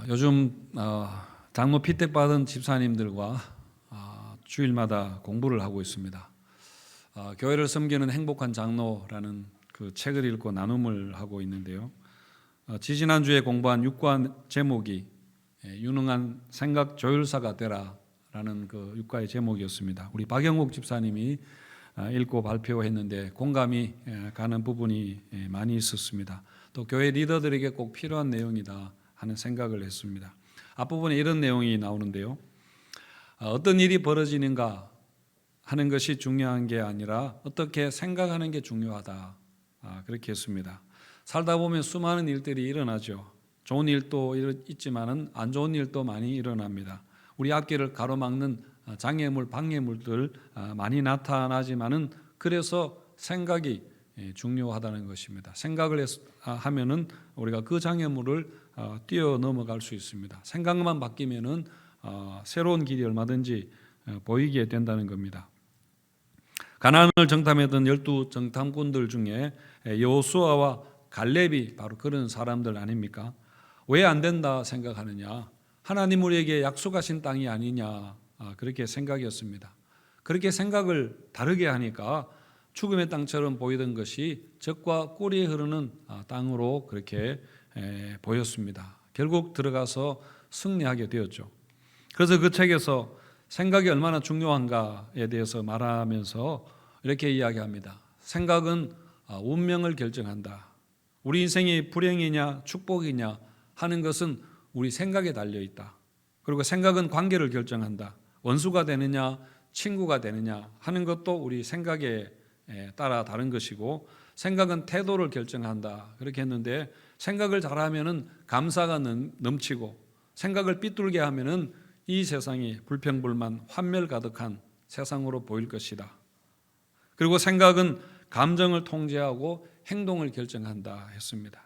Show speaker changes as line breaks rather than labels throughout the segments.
요즘 장로 피택받은 집사님들과 주일마다 공부를 하고 있습니다. 교회를 섬기는 행복한 장로라는 그 책을 읽고 나눔을 하고 있는데요. 지지난주에 공부한 6과 제목이 유능한 생각 조율사가 되라라는 그 6과의 제목이었습니다. 우리 박영옥 집사님이 읽고 발표했는데 공감이 가는 부분이 많이 있었습니다. 또 교회 리더들에게 꼭 필요한 내용이다 하는 생각을 했습니다. 앞부분에 이런 내용이 나오는데요. 어떤 일이 벌어지는가 하는 것이 중요한 게 아니라 어떻게 생각하는 게 중요하다, 그렇게 했습니다. 살다 보면 수많은 일들이 일어나죠. 좋은 일도 있지만은 안 좋은 일도 많이 일어납니다. 우리 앞길을 가로막는 장애물, 방해물들 많이 나타나지만은 그래서 생각이 중요하다는 것입니다. 생각을 하면은 우리가 그 장애물을 뛰어넘어갈 수 있습니다. 생각만 바뀌면은 새로운 길이 얼마든지 보이게 된다는 겁니다. 가나안을 정탐했던 12 정탐꾼들 중에 여호수아와 갈렙이 바로 그런 사람들 아닙니까? 왜 안 된다 생각하느냐? 하나님 우리에게 약속하신 땅이 아니냐, 그렇게 생각이었습니다. 그렇게 생각을 다르게 하니까 죽음의 땅처럼 보이던 것이 젖과 꿀이 흐르는 땅으로 그렇게 보였습니다. 결국 들어가서 승리하게 되었죠. 그래서 그 책에서 생각이 얼마나 중요한가에 대해서 말하면서 이렇게 이야기합니다. 생각은 운명을 결정한다. 우리 인생이 불행이냐 축복이냐 하는 것은 우리 생각에 달려있다. 그리고 생각은 관계를 결정한다. 원수가 되느냐 친구가 되느냐 하는 것도 우리 생각에 따라 다른 것이고, 생각은 태도를 결정한다, 그렇게 했는데 생각을 잘하면은 감사가 넘치고 생각을 삐뚤게 하면은 이 세상이 불평불만 환멸 가득한 세상으로 보일 것이다. 그리고 생각은 감정을 통제하고 행동을 결정한다 했습니다.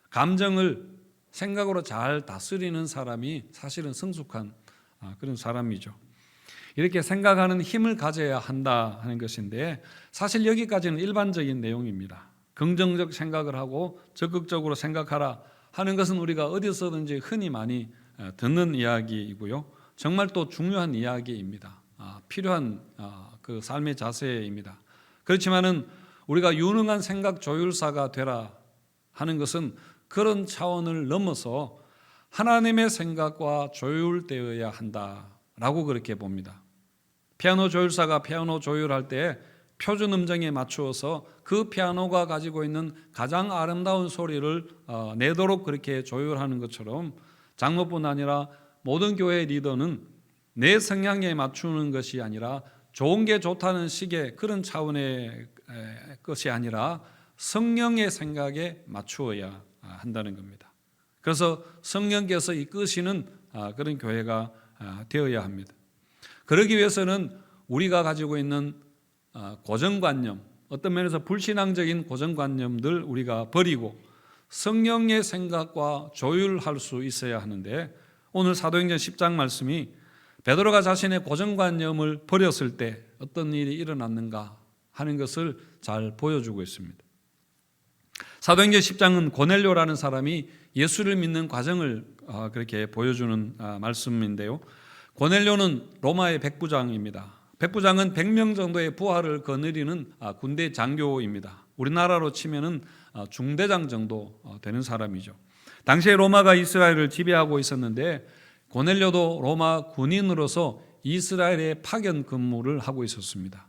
감정을 생각으로 잘 다스리는 사람이 사실은 성숙한 그런 사람이죠. 이렇게 생각하는 힘을 가져야 한다 하는 것인데, 사실 여기까지는 일반적인 내용입니다. 긍정적 생각을 하고 적극적으로 생각하라 하는 것은 우리가 어디서든지 흔히 많이 듣는 이야기이고요. 정말 또 중요한 이야기입니다. 필요한 그 삶의 자세입니다. 그렇지만은 우리가 유능한 생각 조율사가 되라 하는 것은 그런 차원을 넘어서 하나님의 생각과 조율되어야 한다라고 그렇게 봅니다. 피아노 조율사가 피아노 조율할 때 표준 음정에 맞추어서 그 피아노가 가지고 있는 가장 아름다운 소리를 내도록 그렇게 조율하는 것처럼, 장로뿐 아니라 모든 교회 리더는 내 성향에 맞추는 것이 아니라 좋은 게 좋다는 식의 그런 차원의 것이 아니라 성령의 생각에 맞추어야 한다는 겁니다. 그래서 성령께서 이끄시는 그런 교회가 되어야 합니다. 그러기 위해서는 우리가 가지고 있는 고정관념, 어떤 면에서 불신앙적인 고정관념들 우리가 버리고 성령의 생각과 조율할 수 있어야 하는데, 오늘 사도행전 10장 말씀이 베드로가 자신의 고정관념을 버렸을 때 어떤 일이 일어났는가 하는 것을 잘 보여주고 있습니다. 사도행전 10장은 고넬료라는 사람이 예수를 믿는 과정을 그렇게 보여주는 말씀인데요. 고넬료는 로마의 백부장입니다. 백부장은 100명 정도의 부하를 거느리는 군대 장교입니다. 우리나라로 치면은 중대장 정도 되는 사람이죠. 당시에 로마가 이스라엘을 지배하고 있었는데 고넬료도 로마 군인으로서 이스라엘에 파견 근무를 하고 있었습니다.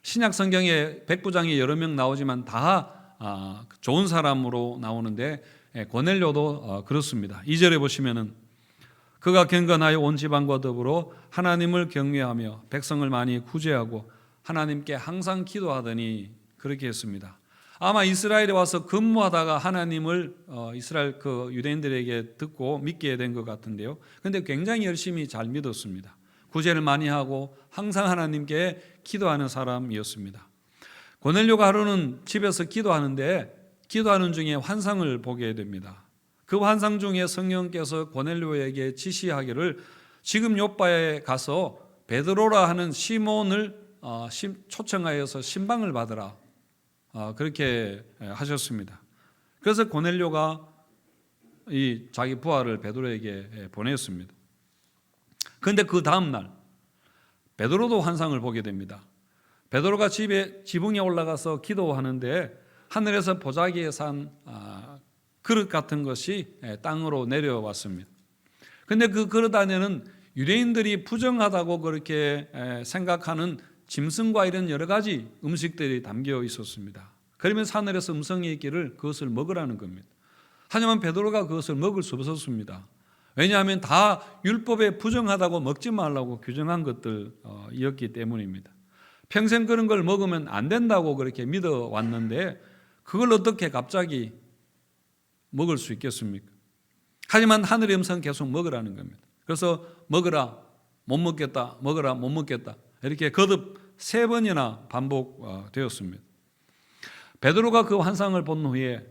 신약 성경에 백부장이 여러 명 나오지만 다 좋은 사람으로 나오는데 고넬료도 그렇습니다. 2절에 보시면은 그가 경건하여 온 지방과 더불어 하나님을 경외하며 백성을 많이 구제하고 하나님께 항상 기도하더니, 그렇게 했습니다. 아마 이스라엘에 와서 근무하다가 하나님을 이스라엘 그 유대인들에게 듣고 믿게 된 것 같은데요. 그런데 굉장히 열심히 잘 믿었습니다. 구제를 많이 하고 항상 하나님께 기도하는 사람이었습니다. 고넬료가 하루는 집에서 기도하는 중에 환상을 보게 됩니다. 그 환상 중에 성령께서 고넬료에게 지시하기를 지금 요빠에 가서 베드로라 하는 시몬을 초청하여서 신방을 받으라, 그렇게 하셨습니다. 그래서 고넬료가 이 자기 부하를 베드로에게 보냈습니다. 그런데 그 다음 날 베드로도 환상을 보게 됩니다. 베드로가 지붕에 올라가서 기도하는데 하늘에서 보자기에 산 그릇 같은 것이 땅으로 내려왔습니다. 그런데 그 그릇 안에는 유대인들이 부정하다고 그렇게 생각하는 짐승과 이런 여러 가지 음식들이 담겨 있었습니다. 그러면서 하늘에서 음성이 있기를 그것을 먹으라는 겁니다. 하지만 베드로가 그것을 먹을 수 없었습니다. 왜냐하면 다 율법에 부정하다고 먹지 말라고 규정한 것들이었기 때문입니다. 평생 그런 걸 먹으면 안 된다고 그렇게 믿어왔는데 그걸 어떻게 갑자기 먹을 수 있겠습니까? 하지만 하늘의 음성은 계속 먹으라는 겁니다. 그래서 먹으라, 못 먹겠다, 먹으라, 못 먹겠다 이렇게 거듭 3번이나 반복되었습니다. 베드로가 그 환상을 본 후에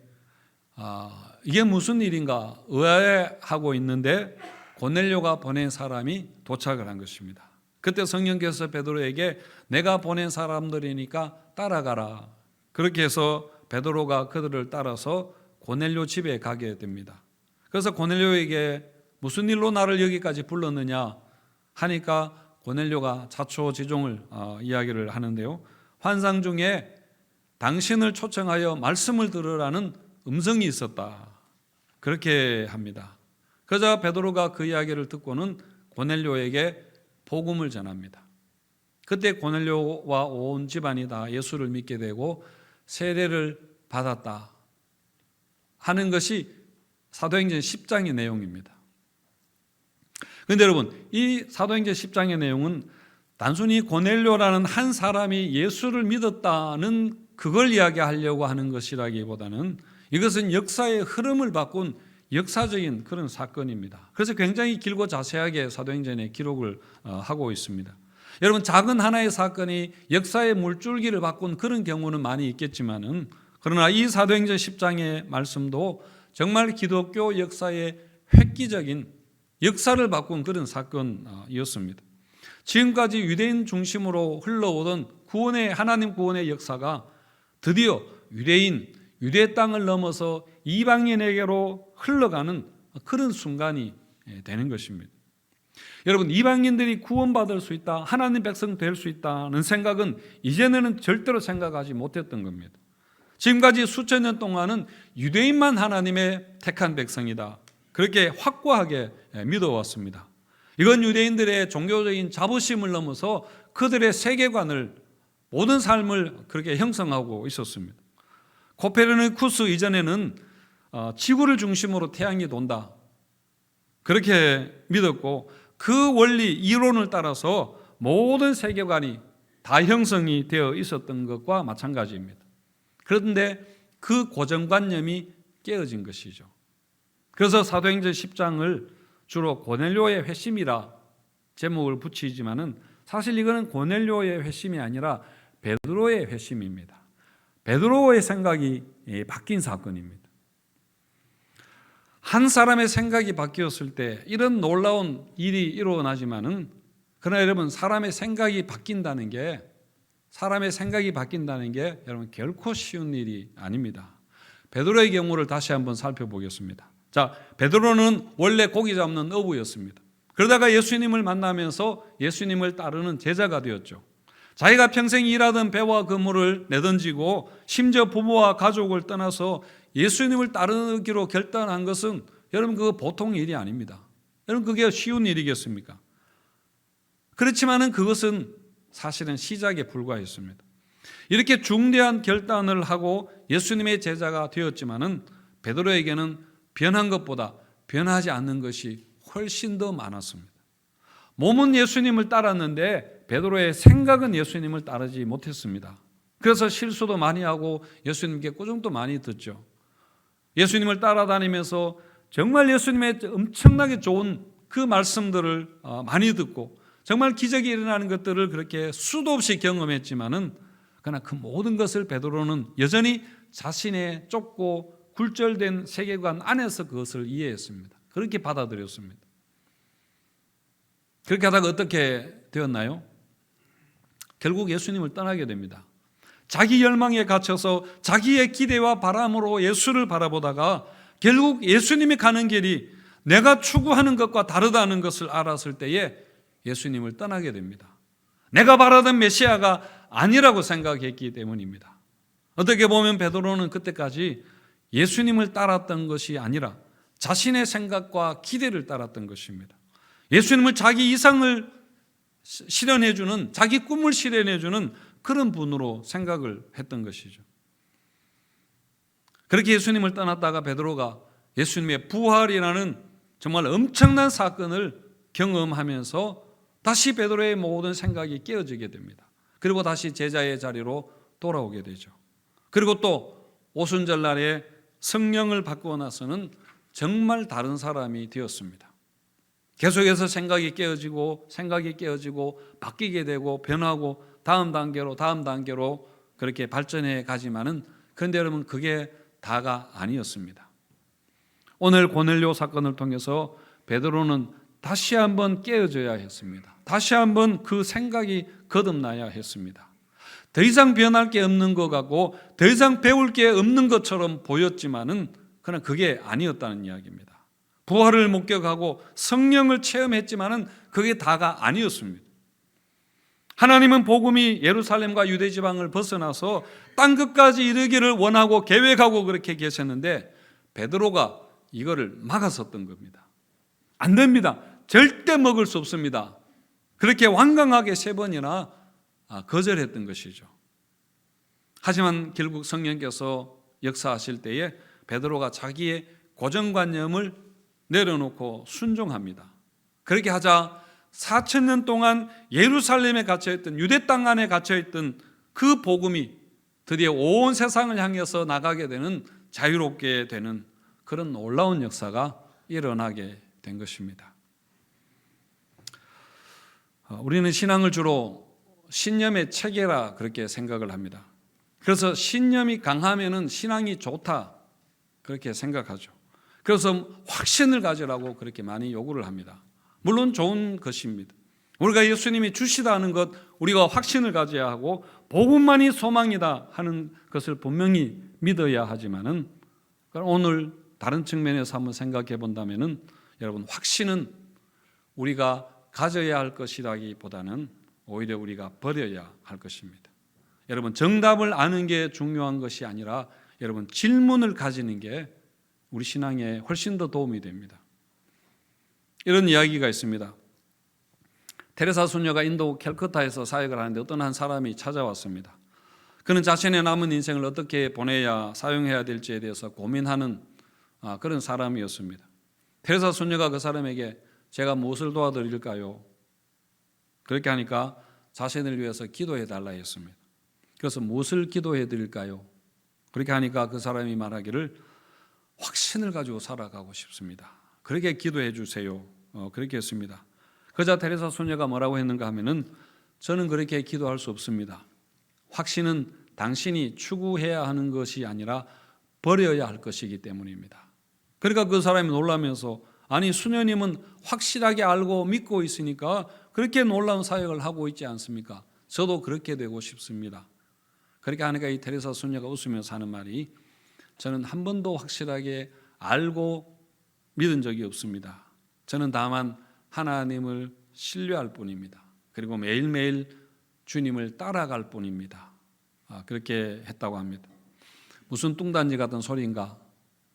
이게 무슨 일인가 의아해하고 있는데 고넬료가 보낸 사람이 도착을 한 것입니다. 그때 성령께서 베드로에게 내가 보낸 사람들이니까 따라가라. 그렇게 해서 베드로가 그들을 따라서 고넬료 집에 가게 됩니다. 그래서 고넬료에게 무슨 일로 나를 여기까지 불렀느냐 하니까 고넬료가 자초지종을 이야기를 하는데요. 환상 중에 당신을 초청하여 말씀을 들으라는 음성이 있었다. 그렇게 합니다. 그러자 베드로가 그 이야기를 듣고는 고넬료에게 복음을 전합니다. 그때 고넬료와 온 집안이 다 예수를 믿게 되고 세례를 받았다 하는 것이 사도행전 10장의 내용입니다. 그런데 여러분, 이 사도행전 10장의 내용은 단순히 고넬료라는 한 사람이 예수를 믿었다는 그걸 이야기하려고 하는 것이라기보다는 이것은 역사의 흐름을 바꾼 역사적인 그런 사건입니다. 그래서 굉장히 길고 자세하게 사도행전에 기록을 하고 있습니다. 여러분, 작은 하나의 사건이 역사의 물줄기를 바꾼 그런 경우는 많이 있겠지만은 그러나 이 사도행전 10장의 말씀도 정말 기독교 역사의 획기적인 역사를 바꾼 그런 사건이었습니다. 지금까지 유대인 중심으로 흘러오던 하나님 구원의 역사가 드디어 유대 땅을 넘어서 이방인에게로 흘러가는 그런 순간이 되는 것입니다. 여러분, 이방인들이 구원받을 수 있다, 하나님 백성 될 수 있다는 생각은 이전에는 절대로 생각하지 못했던 겁니다. 지금까지 수천 년 동안은 유대인만 하나님의 택한 백성이다, 그렇게 확고하게 믿어왔습니다. 이건 유대인들의 종교적인 자부심을 넘어서 그들의 세계관을, 모든 삶을 그렇게 형성하고 있었습니다. 코페르니쿠스 이전에는 지구를 중심으로 태양이 돈다, 그렇게 믿었고 그 원리 이론을 따라서 모든 세계관이 다 형성이 되어 있었던 것과 마찬가지입니다. 그런데 그 고정관념이 깨어진 것이죠. 그래서 사도행전 10장을 주로 고넬료의 회심이라 제목을 붙이지만은 사실 이거는 고넬료의 회심이 아니라 베드로의 회심입니다. 베드로의 생각이 바뀐 사건입니다. 한 사람의 생각이 바뀌었을 때 이런 놀라운 일이 일어나지만은, 그러나 여러분, 사람의 생각이 바뀐다는 게 여러분 결코 쉬운 일이 아닙니다. 베드로의 경우를 다시 한번 살펴보겠습니다. 자, 베드로는 원래 고기 잡는 어부였습니다. 그러다가 예수님을 만나면서 예수님을 따르는 제자가 되었죠. 자기가 평생 일하던 배와 그물을 내던지고 심지어 부모와 가족을 떠나서 예수님을 따르기로 결단한 것은 여러분 그거 보통 일이 아닙니다. 여러분 그게 쉬운 일이겠습니까? 그렇지만은 그것은 사실은 시작에 불과했습니다. 이렇게 중대한 결단을 하고 예수님의 제자가 되었지만은 베드로에게는 변한 것보다 변하지 않는 것이 훨씬 더 많았습니다. 몸은 예수님을 따랐는데 베드로의 생각은 예수님을 따르지 못했습니다. 그래서 실수도 많이 하고 예수님께 꾸중도 많이 듣죠. 예수님을 따라다니면서 정말 예수님의 엄청나게 좋은 그 말씀들을 많이 듣고 정말 기적이 일어나는 것들을 그렇게 수도 없이 경험했지만은 그러나 그 모든 것을 베드로는 여전히 자신의 좁고 굴절된 세계관 안에서 그것을 이해했습니다. 그렇게 받아들였습니다. 그렇게 하다가 어떻게 되었나요? 결국 예수님을 떠나게 됩니다. 자기 열망에 갇혀서 자기의 기대와 바람으로 예수를 바라보다가 결국 예수님이 가는 길이 내가 추구하는 것과 다르다는 것을 알았을 때에 예수님을 떠나게 됩니다. 내가 바라던 메시아가 아니라고 생각했기 때문입니다. 어떻게 보면 베드로는 그때까지 예수님을 따랐던 것이 아니라 자신의 생각과 기대를 따랐던 것입니다. 예수님을 자기 이상을 실현해주는, 자기 꿈을 실현해주는 그런 분으로 생각을 했던 것이죠. 그렇게 예수님을 떠났다가 베드로가 예수님의 부활이라는 정말 엄청난 사건을 경험하면서 다시 베드로의 모든 생각이 깨어지게 됩니다. 그리고 다시 제자의 자리로 돌아오게 되죠. 그리고 또 오순절날에 성령을 받고 나서는 정말 다른 사람이 되었습니다. 계속해서 생각이 깨어지고 바뀌게 되고 변하고 다음 단계로 그렇게 발전해 가지만은, 그런데 여러분, 그게 다가 아니었습니다. 오늘 고넬료 사건을 통해서 베드로는 다시 한번 깨어져야 했습니다. 다시 한번 그 생각이 거듭나야 했습니다. 더 이상 변할 게 없는 것 같고 더 이상 배울 게 없는 것처럼 보였지만은 그러나 그게 아니었다는 이야기입니다. 부활을 목격하고 성령을 체험했지만은 그게 다가 아니었습니다. 하나님은 복음이 예루살렘과 유대 지방을 벗어나서 땅 끝까지 이르기를 원하고 계획하고 그렇게 계셨는데 베드로가 이거를 막았었던 겁니다. 안 됩니다. 절대 먹을 수 없습니다. 그렇게 완강하게 3번이나 거절했던 것이죠. 하지만 결국 성령께서 역사하실 때에 베드로가 자기의 고정관념을 내려놓고 순종합니다. 그렇게 하자 4,000년 동안 예루살렘에 갇혀있던, 유대 땅 안에 갇혀있던 그 복음이 드디어 온 세상을 향해서 나가게 되는, 자유롭게 되는 그런 놀라운 역사가 일어나게 된 것입니다. 우리는 신앙을 주로 신념의 체계라 그렇게 생각을 합니다. 그래서 신념이 강하면은 신앙이 좋다 그렇게 생각하죠. 그래서 확신을 가지라고 그렇게 많이 요구를 합니다. 물론 좋은 것입니다. 우리가 예수님이 주시다는 것, 우리가 확신을 가져야 하고 복음만이 소망이다 하는 것을 분명히 믿어야 하지만은, 오늘 다른 측면에서 한번 생각해 본다면은, 여러분, 확신은 우리가 가져야 할 것이라기보다는 오히려 우리가 버려야 할 것입니다. 여러분, 정답을 아는 게 중요한 것이 아니라 여러분, 질문을 가지는 게 우리 신앙에 훨씬 더 도움이 됩니다. 이런 이야기가 있습니다. 테레사 수녀가 인도 캘커타에서 사역을 하는데 어떤 한 사람이 찾아왔습니다. 그는 자신의 남은 인생을 어떻게 보내야 사용해야 될지에 대해서 고민하는 그런 사람이었습니다. 테레사 수녀가 그 사람에게 제가 무엇을 도와드릴까요? 그렇게 하니까 자신을 위해서 기도해 달라 했습니다. 그래서 무엇을 기도해 드릴까요? 그렇게 하니까 그 사람이 말하기를 확신을 가지고 살아가고 싶습니다. 그렇게 기도해 주세요. 그렇게 했습니다. 그러자 테레사 수녀가 뭐라고 했는가 하면은, 저는 그렇게 기도할 수 없습니다. 확신은 당신이 추구해야 하는 것이 아니라 버려야 할 것이기 때문입니다. 그러니까 그 사람이 놀라면서, 아니 수녀님은 확실하게 알고 믿고 있으니까 그렇게 놀라운 사역을 하고 있지 않습니까? 저도 그렇게 되고 싶습니다. 그렇게 하니까 이 테레사 수녀가 웃으면서 하는 말이, 저는 한 번도 확실하게 알고 믿은 적이 없습니다. 저는 다만 하나님을 신뢰할 뿐입니다. 그리고 매일매일 주님을 따라갈 뿐입니다. 그렇게 했다고 합니다. 무슨 뚱단지 같은 소리인가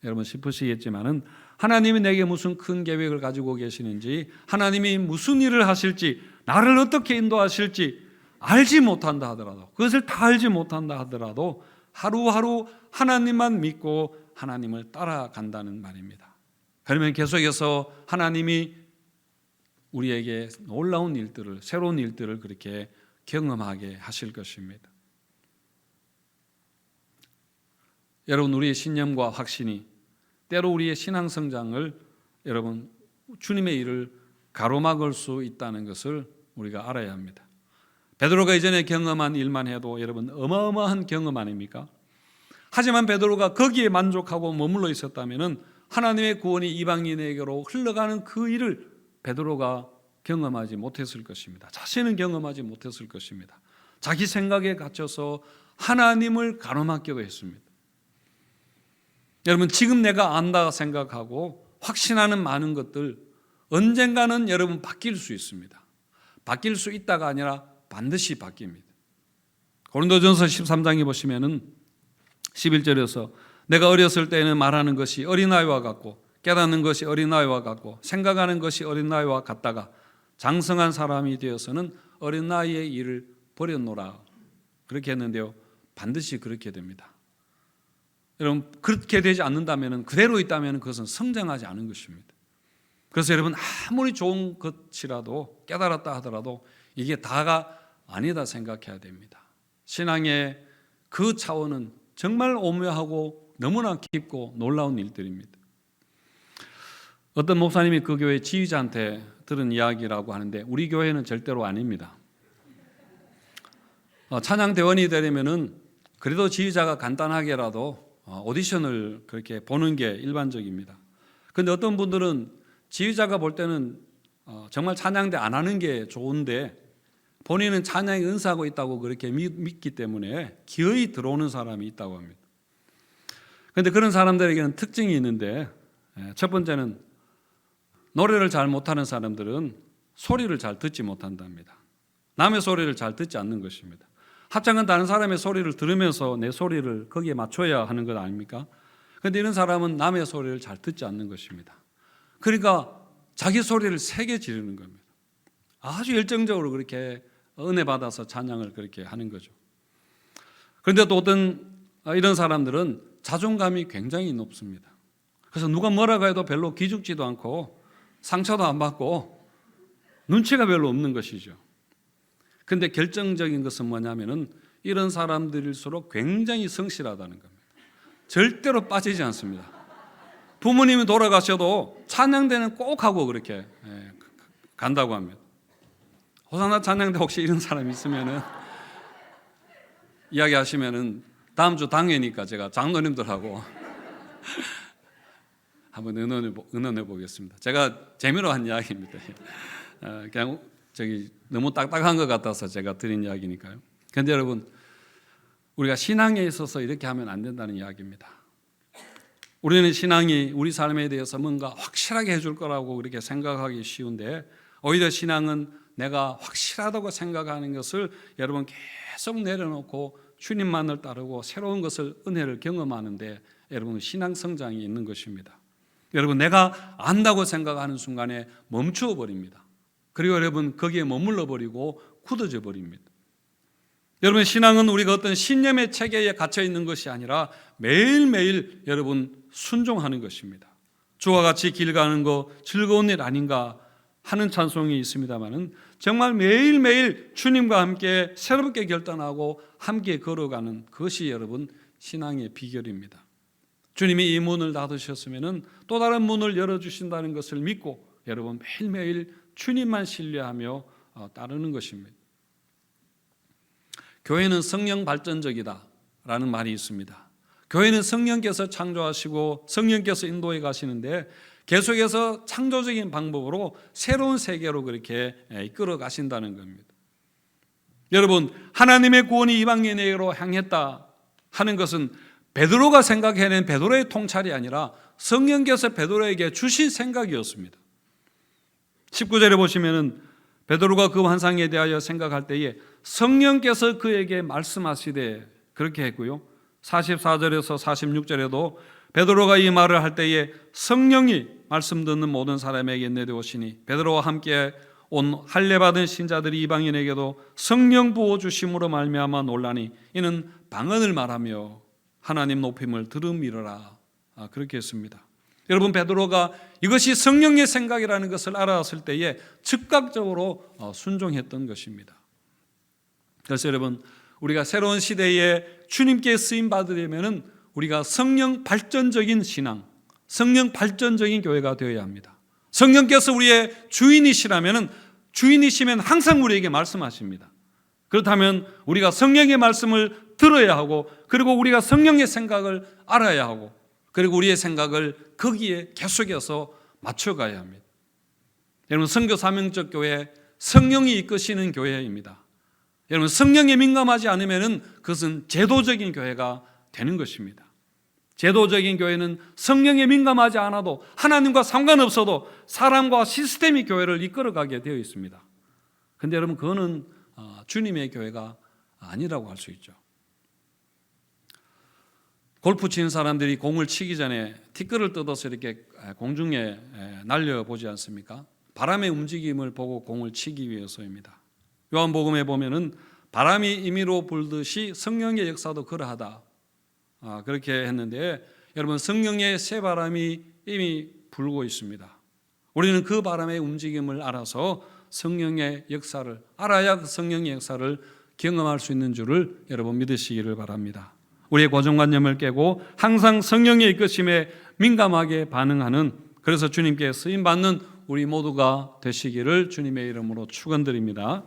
여러분 싶으시겠지만은, 하나님이 내게 무슨 큰 계획을 가지고 계시는지, 하나님이 무슨 일을 하실지, 나를 어떻게 인도하실지 알지 못한다 하더라도, 그것을 다 알지 못한다 하더라도 하루하루 하나님만 믿고 하나님을 따라간다는 말입니다. 그러면 계속해서 하나님이 우리에게 놀라운 일들을, 새로운 일들을 그렇게 경험하게 하실 것입니다. 여러분, 우리의 신념과 확신이 때로 우리의 신앙 성장을, 여러분, 주님의 일을 가로막을 수 있다는 것을 우리가 알아야 합니다. 베드로가 이전에 경험한 일만 해도 여러분 어마어마한 경험 아닙니까? 하지만 베드로가 거기에 만족하고 머물러 있었다면 하나님의 구원이 이방인에게로 흘러가는 그 일을 베드로가 경험하지 못했을 것입니다. 자신은 경험하지 못했을 것입니다. 자기 생각에 갇혀서 하나님을 가로막기도 했습니다. 여러분, 지금 내가 안다 생각하고 확신하는 많은 것들 언젠가는 여러분 바뀔 수 있습니다. 바뀔 수 있다가 아니라 반드시 바뀝니다. 고린도전서 13장에 보시면은 11절에서 내가 어렸을 때에는 말하는 것이 어린아이와 같고 깨닫는 것이 어린아이와 같고 생각하는 것이 어린아이와 같다가 장성한 사람이 되어서는 어린아이의 일을 버렸노라. 그렇게 했는데요, 반드시 그렇게 됩니다. 여러분, 그렇게 되지 않는다면, 그대로 있다면 그것은 성장하지 않은 것입니다. 그래서 여러분, 아무리 좋은 것이라도 깨달았다 하더라도 이게 다가 아니다 생각해야 됩니다. 신앙의 그 차원은 정말 오묘하고 너무나 깊고 놀라운 일들입니다. 어떤 목사님이 그 교회 지휘자한테 들은 이야기라고 하는데, 우리 교회는 절대로 아닙니다. 찬양대원이 되려면은 그래도 지휘자가 간단하게라도 오디션을 그렇게 보는 게 일반적입니다. 그런데 어떤 분들은 지휘자가 볼 때는 정말 찬양대 안 하는 게 좋은데 본인은 찬양에 은사하고 있다고 그렇게 믿기 때문에 기어이 들어오는 사람이 있다고 합니다. 그런데 그런 사람들에게는 특징이 있는데, 첫 번째는 노래를 잘 못하는 사람들은 소리를 잘 듣지 못한답니다. 남의 소리를 잘 듣지 않는 것입니다. 합창은 다른 사람의 소리를 들으면서 내 소리를 거기에 맞춰야 하는 것 아닙니까? 그런데 이런 사람은 남의 소리를 잘 듣지 않는 것입니다. 그러니까 자기 소리를 세게 지르는 겁니다. 아주 열정적으로 그렇게 은혜 받아서 찬양을 그렇게 하는 거죠. 그런데 또 어떤 이런 사람들은 자존감이 굉장히 높습니다. 그래서 누가 뭐라고 해도 별로 기죽지도 않고 상처도 안 받고 눈치가 별로 없는 것이죠. 그런데 결정적인 것은 뭐냐면은 이런 사람들일수록 굉장히 성실하다는 겁니다. 절대로 빠지지 않습니다. 부모님이 돌아가셔도 찬양대는 꼭 하고 그렇게 간다고 합니다. 호산나 찬양대 혹시 이런 사람 있으면은 이야기하시면은 다음 주 당회니까 제가 장로님들하고 한번 의논해 보겠습니다. 제가 재미로 한 이야기입니다. 그냥 너무 딱딱한 것 같아서 제가 드린 이야기니까요. 그런데 여러분, 우리가 신앙에 있어서 이렇게 하면 안 된다는 이야기입니다. 우리는 신앙이 우리 삶에 대해서 뭔가 확실하게 해줄 거라고 그렇게 생각하기 쉬운데, 오히려 신앙은 내가 확실하다고 생각하는 것을 여러분 계속 내려놓고 주님만을 따르고 새로운 것을, 은혜를 경험하는데 여러분 신앙 성장이 있는 것입니다. 여러분, 내가 안다고 생각하는 순간에 멈추어 버립니다. 그리고 여러분 거기에 머물러 버리고 굳어져 버립니다. 여러분, 신앙은 우리가 어떤 신념의 체계에 갇혀 있는 것이 아니라 매일매일 여러분 순종하는 것입니다. 주와 같이 길 가는 거 즐거운 일 아닌가 하는 찬송이 있습니다만은 정말 매일매일 주님과 함께 새롭게 결단하고 함께 걸어가는 그것이 여러분 신앙의 비결입니다. 주님이 이 문을 닫으셨으면은 또 다른 문을 열어주신다는 것을 믿고 여러분 매일매일 주님만 신뢰하며 따르는 것입니다. 교회는 성령 발전적이다 라는 말이 있습니다. 교회는 성령께서 창조하시고 성령께서 인도해 가시는데 계속해서 창조적인 방법으로 새로운 세계로 그렇게 이끌어 가신다는 겁니다. 여러분, 하나님의 구원이 이방인에게로 향했다 하는 것은 베드로가 생각해낸 베드로의 통찰이 아니라 성령께서 베드로에게 주신 생각이었습니다. 19절에 보시면은 베드로가 그 환상에 대하여 생각할 때에 성령께서 그에게 말씀하시되 그렇게 했고요. 44절에서 46절에도 베드로가 이 말을 할 때에 성령이 말씀 듣는 모든 사람에게 내려오시니 베드로와 함께 온 할례 받은 신자들이 이방인에게도 성령 부어 주심으로 말미암아 놀라니 이는 방언을 말하며 하나님 높임을 들음이러라. 그렇게 했습니다. 여러분, 베드로가 이것이 성령의 생각이라는 것을 알았을 때에 즉각적으로 순종했던 것입니다. 그래서 여러분, 우리가 새로운 시대에 주님께 쓰임 받으려면은 우리가 성령 발전적인 신앙, 성령 발전적인 교회가 되어야 합니다. 성령께서 우리의 주인이시라면은 주인이시면 항상 우리에게 말씀하십니다. 그렇다면 우리가 성령의 말씀을 들어야 하고, 그리고 우리가 성령의 생각을 알아야 하고, 그리고 우리의 생각을 거기에 계속해서 맞춰가야 합니다. 여러분, 선교 사명적 교회, 성령이 이끄시는 교회입니다. 여러분, 성령에 민감하지 않으면 그것은 제도적인 교회가 되는 것입니다. 제도적인 교회는 성령에 민감하지 않아도 하나님과 상관없어도 사람과 시스템이 교회를 이끌어가게 되어 있습니다. 그런데 여러분 그거는 주님의 교회가 아니라고 할 수 있죠. 골프 치는 사람들이 공을 치기 전에 티끌을 뜯어서 이렇게 공중에 날려보지 않습니까? 바람의 움직임을 보고 공을 치기 위해서입니다. 요한복음에 보면은 바람이 임의로 불듯이 성령의 역사도 그러하다. 그렇게 했는데 여러분 성령의 새바람이 이미 불고 있습니다. 우리는 그 바람의 움직임을 알아서 성령의 역사를 알아야 그 성령의 역사를 경험할 수 있는 줄을 여러분 믿으시기를 바랍니다. 우리의 고정관념을 깨고 항상 성령의 이끄심에 민감하게 반응하는, 그래서 주님께 쓰임받는 우리 모두가 되시기를 주님의 이름으로 축원드립니다.